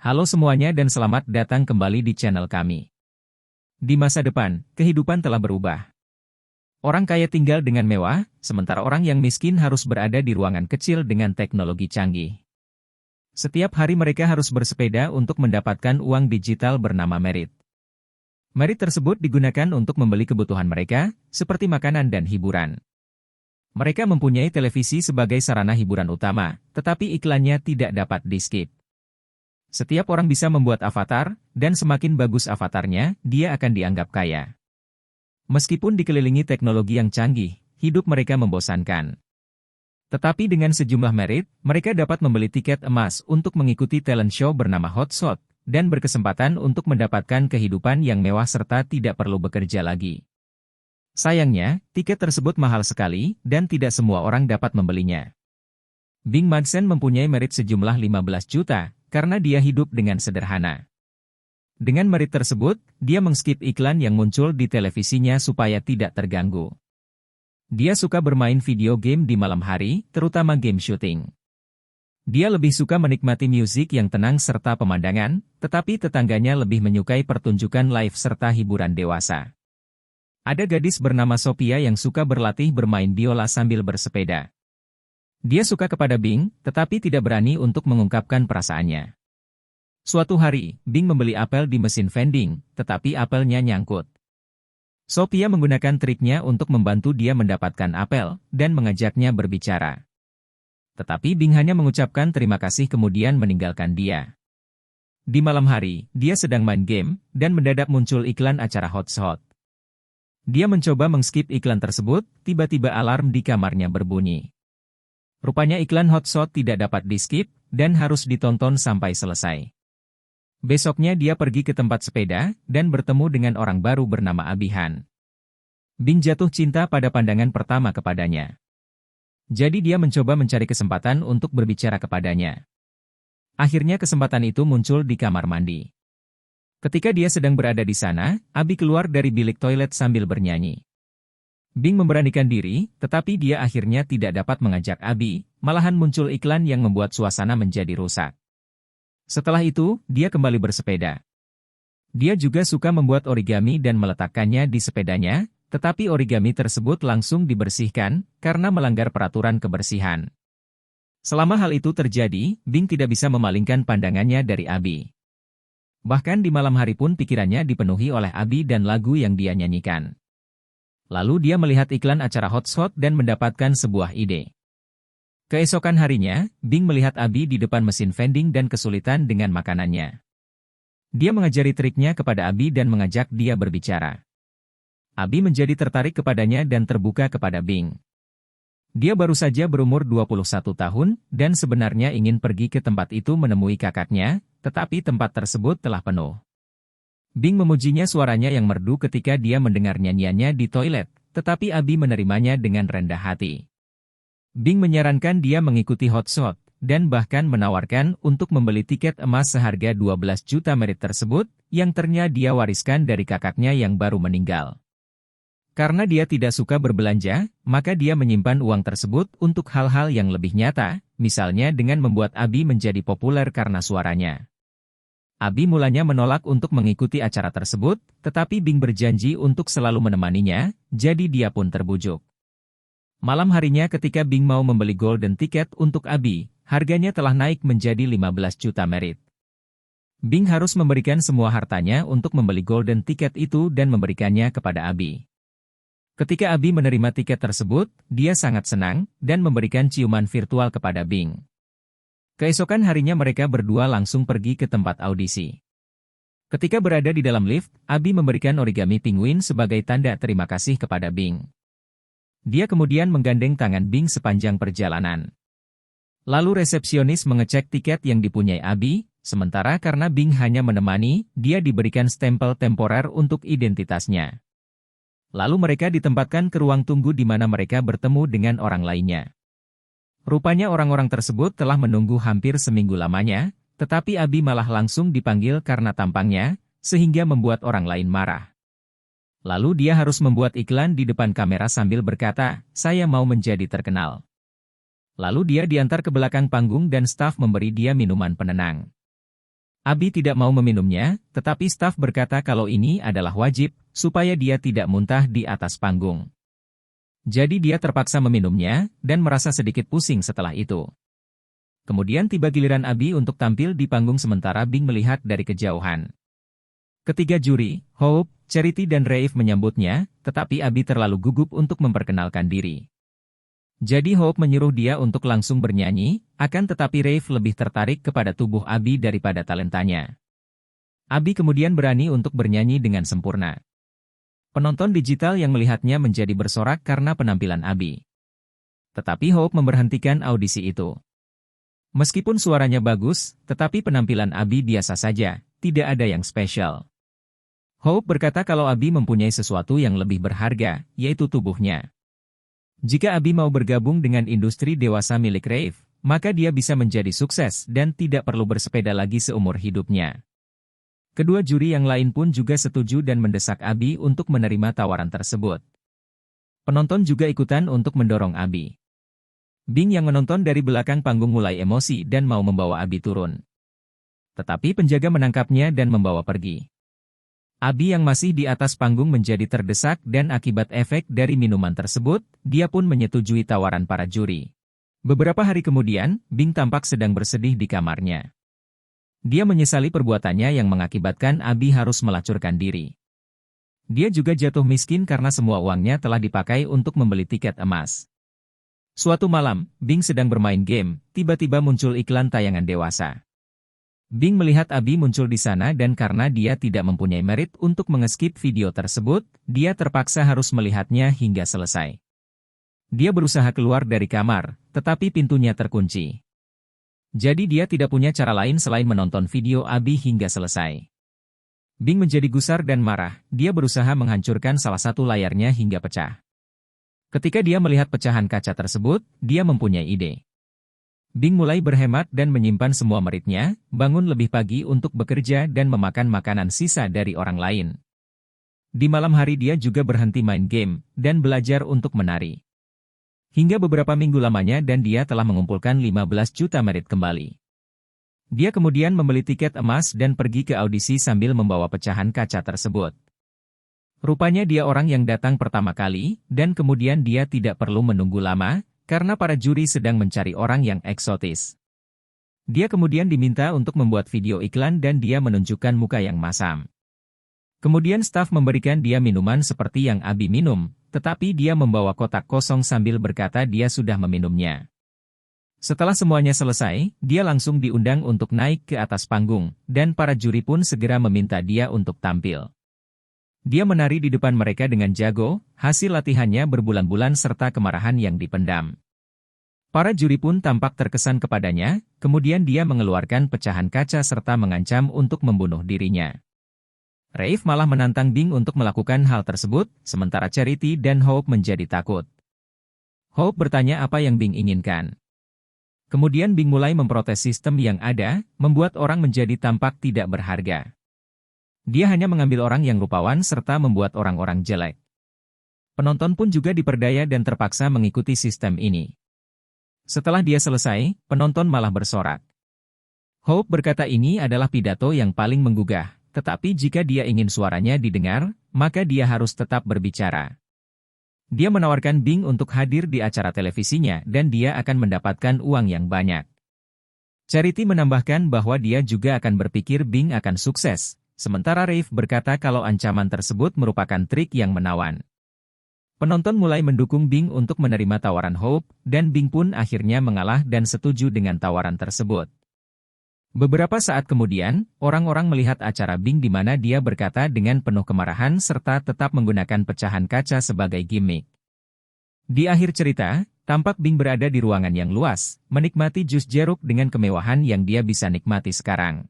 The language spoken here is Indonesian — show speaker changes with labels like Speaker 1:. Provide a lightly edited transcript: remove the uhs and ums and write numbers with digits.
Speaker 1: Halo semuanya dan selamat datang kembali di channel kami. Di masa depan, kehidupan telah berubah. Orang kaya tinggal dengan mewah, sementara orang yang miskin harus berada di ruangan kecil dengan teknologi canggih. Setiap hari mereka harus bersepeda untuk mendapatkan uang digital bernama merit. Merit tersebut digunakan untuk membeli kebutuhan mereka, seperti makanan dan hiburan. Mereka mempunyai televisi sebagai sarana hiburan utama, tetapi iklannya tidak dapat di-skip. Setiap orang bisa membuat avatar, dan semakin bagus avatarnya, dia akan dianggap kaya. Meskipun dikelilingi teknologi yang canggih, hidup mereka membosankan. Tetapi dengan sejumlah merit, mereka dapat membeli tiket emas untuk mengikuti talent show bernama Hot Shot, dan berkesempatan untuk mendapatkan kehidupan yang mewah serta tidak perlu bekerja lagi. Sayangnya, tiket tersebut mahal sekali, dan tidak semua orang dapat membelinya. Bing Madsen mempunyai merit sejumlah 15 juta, karena dia hidup dengan sederhana. Dengan merit tersebut, dia mengskip iklan yang muncul di televisinya supaya tidak terganggu. Dia suka bermain video game di malam hari, terutama game shooting. Dia lebih suka menikmati musik yang tenang serta pemandangan, tetapi tetangganya lebih menyukai pertunjukan live serta hiburan dewasa. Ada gadis bernama Sophia yang suka berlatih bermain biola sambil bersepeda. Dia suka kepada Bing, tetapi tidak berani untuk mengungkapkan perasaannya. Suatu hari, Bing membeli apel di mesin vending, tetapi apelnya nyangkut. Sophia menggunakan triknya untuk membantu dia mendapatkan apel, dan mengajaknya berbicara. Tetapi Bing hanya mengucapkan terima kasih kemudian meninggalkan dia. Di malam hari, dia sedang main game, dan mendadak muncul iklan acara Hot Shot. Dia mencoba mengskip iklan tersebut, tiba-tiba alarm di kamarnya berbunyi. Rupanya iklan Hot Shot tidak dapat di-skip, dan harus ditonton sampai selesai. Besoknya dia pergi ke tempat sepeda, dan bertemu dengan orang baru bernama Abihan. Bing jatuh cinta pada pandangan pertama kepadanya. Jadi dia mencoba mencari kesempatan untuk berbicara kepadanya. Akhirnya kesempatan itu muncul di kamar mandi. Ketika dia sedang berada di sana, Abi keluar dari bilik toilet sambil bernyanyi. Bing memberanikan diri, tetapi dia akhirnya tidak dapat mengajak Abi, malahan muncul iklan yang membuat suasana menjadi rusak. Setelah itu, dia kembali bersepeda. Dia juga suka membuat origami dan meletakkannya di sepedanya, tetapi origami tersebut langsung dibersihkan, karena melanggar peraturan kebersihan. Selama hal itu terjadi, Bing tidak bisa memalingkan pandangannya dari Abi. Bahkan di malam hari pun pikirannya dipenuhi oleh Abi dan lagu yang dia nyanyikan. Lalu dia melihat iklan acara Hot Shot dan mendapatkan sebuah ide. Keesokan harinya, Bing melihat Abi di depan mesin vending dan kesulitan dengan makanannya. Dia mengajari triknya kepada Abi dan mengajak dia berbicara. Abi menjadi tertarik kepadanya dan terbuka kepada Bing. Dia baru saja berumur 21 tahun, dan sebenarnya ingin pergi ke tempat itu menemui kakaknya, tetapi tempat tersebut telah penuh. Bing memujinya suaranya yang merdu ketika dia mendengar nyanyiannya di toilet, tetapi Abi menerimanya dengan rendah hati. Bing menyarankan dia mengikuti Hot Shot, dan bahkan menawarkan untuk membeli tiket emas seharga 12 juta merit tersebut, yang ternyata dia wariskan dari kakaknya yang baru meninggal. Karena dia tidak suka berbelanja, maka dia menyimpan uang tersebut untuk hal-hal yang lebih nyata, misalnya dengan membuat Abi menjadi populer karena suaranya. Abi mulanya menolak untuk mengikuti acara tersebut, tetapi Bing berjanji untuk selalu menemaninya, jadi dia pun terbujuk. Malam harinya ketika Bing mau membeli golden ticket untuk Abi, harganya telah naik menjadi 15 juta merit. Bing harus memberikan semua hartanya untuk membeli golden ticket itu dan memberikannya kepada Abi. Ketika Abi menerima tiket tersebut, dia sangat senang, dan memberikan ciuman virtual kepada Bing. Keesokan harinya mereka berdua langsung pergi ke tempat audisi. Ketika berada di dalam lift, Abi memberikan origami penguin sebagai tanda terima kasih kepada Bing. Dia kemudian menggandeng tangan Bing sepanjang perjalanan. Lalu resepsionis mengecek tiket yang dipunyai Abi, sementara karena Bing hanya menemani, dia diberikan stempel temporer untuk identitasnya. Lalu mereka ditempatkan ke ruang tunggu di mana mereka bertemu dengan orang lainnya. Rupanya orang-orang tersebut telah menunggu hampir seminggu lamanya, tetapi Abi malah langsung dipanggil karena tampangnya, sehingga membuat orang lain marah. Lalu dia harus membuat iklan di depan kamera sambil berkata, "Saya mau menjadi terkenal." Lalu dia diantar ke belakang panggung dan staf memberi dia minuman penenang. Abi tidak mau meminumnya, tetapi staf berkata kalau ini adalah wajib, supaya dia tidak muntah di atas panggung. Jadi dia terpaksa meminumnya, dan merasa sedikit pusing setelah itu. Kemudian tiba giliran Abi untuk tampil di panggung sementara Bing melihat dari kejauhan. Ketiga juri, Hope, Charity dan Rafe menyambutnya, tetapi Abi terlalu gugup untuk memperkenalkan diri. Jadi Hope menyuruh dia untuk langsung bernyanyi, akan tetapi Rafe lebih tertarik kepada tubuh Abi daripada talentanya. Abi kemudian berani untuk bernyanyi dengan sempurna. Penonton digital yang melihatnya menjadi bersorak karena penampilan Abi. Tetapi Hope memberhentikan audisi itu. Meskipun suaranya bagus, tetapi penampilan Abi biasa saja, tidak ada yang spesial. Hope berkata kalau Abi mempunyai sesuatu yang lebih berharga, yaitu tubuhnya. Jika Abi mau bergabung dengan industri dewasa milik Rafe, maka dia bisa menjadi sukses dan tidak perlu bersepeda lagi seumur hidupnya. Kedua juri yang lain pun juga setuju dan mendesak Abi untuk menerima tawaran tersebut. Penonton juga ikutan untuk mendorong Abi. Bing yang menonton dari belakang panggung mulai emosi dan mau membawa Abi turun. Tetapi penjaga menangkapnya dan membawa pergi. Abi yang masih di atas panggung menjadi terdesak dan akibat efek dari minuman tersebut, dia pun menyetujui tawaran para juri. Beberapa hari kemudian, Bing tampak sedang bersedih di kamarnya. Dia menyesali perbuatannya yang mengakibatkan Abi harus melacurkan diri. Dia juga jatuh miskin karena semua uangnya telah dipakai untuk membeli tiket emas. Suatu malam, Bing sedang bermain game, tiba-tiba muncul iklan tayangan dewasa. Bing melihat Abi muncul di sana dan karena dia tidak mempunyai merit untuk mengeskip video tersebut, dia terpaksa harus melihatnya hingga selesai. Dia berusaha keluar dari kamar, tetapi pintunya terkunci. Jadi dia tidak punya cara lain selain menonton video Abi hingga selesai. Bing menjadi gusar dan marah, dia berusaha menghancurkan salah satu layarnya hingga pecah. Ketika dia melihat pecahan kaca tersebut, dia mempunyai ide. Bing mulai berhemat dan menyimpan semua meritnya, bangun lebih pagi untuk bekerja dan memakan makanan sisa dari orang lain. Di malam hari dia juga berhenti main game, dan belajar untuk menari. Hingga beberapa minggu lamanya dan dia telah mengumpulkan 15 juta merit kembali. Dia kemudian membeli tiket emas dan pergi ke audisi sambil membawa pecahan kaca tersebut. Rupanya dia orang yang datang pertama kali, dan kemudian dia tidak perlu menunggu lama, karena para juri sedang mencari orang yang eksotis. Dia kemudian diminta untuk membuat video iklan dan dia menunjukkan muka yang masam. Kemudian staf memberikan dia minuman seperti yang Abi minum, tetapi dia membawa kotak kosong sambil berkata dia sudah meminumnya. Setelah semuanya selesai, dia langsung diundang untuk naik ke atas panggung, dan para juri pun segera meminta dia untuk tampil. Dia menari di depan mereka dengan jago, hasil latihannya berbulan-bulan serta kemarahan yang dipendam. Para juri pun tampak terkesan kepadanya, kemudian dia mengeluarkan pecahan kaca serta mengancam untuk membunuh dirinya. Rafe malah menantang Bing untuk melakukan hal tersebut, sementara Charity dan Hope menjadi takut. Hope bertanya apa yang Bing inginkan. Kemudian Bing mulai memprotes sistem yang ada, membuat orang menjadi tampak tidak berharga. Dia hanya mengambil orang yang rupawan serta membuat orang-orang jelek. Penonton pun juga diperdaya dan terpaksa mengikuti sistem ini. Setelah dia selesai, penonton malah bersorak. Hope berkata ini adalah pidato yang paling menggugah, tetapi jika dia ingin suaranya didengar, maka dia harus tetap berbicara. Dia menawarkan Bing untuk hadir di acara televisinya dan dia akan mendapatkan uang yang banyak. Charity menambahkan bahwa dia juga akan berpikir Bing akan sukses. Sementara Rafe berkata kalau ancaman tersebut merupakan trik yang menawan. Penonton mulai mendukung Bing untuk menerima tawaran Hope, dan Bing pun akhirnya mengalah dan setuju dengan tawaran tersebut. Beberapa saat kemudian, orang-orang melihat acara Bing di mana dia berkata dengan penuh kemarahan serta tetap menggunakan pecahan kaca sebagai gimmick. Di akhir cerita, tampak Bing berada di ruangan yang luas, menikmati jus jeruk dengan kemewahan yang dia bisa nikmati sekarang.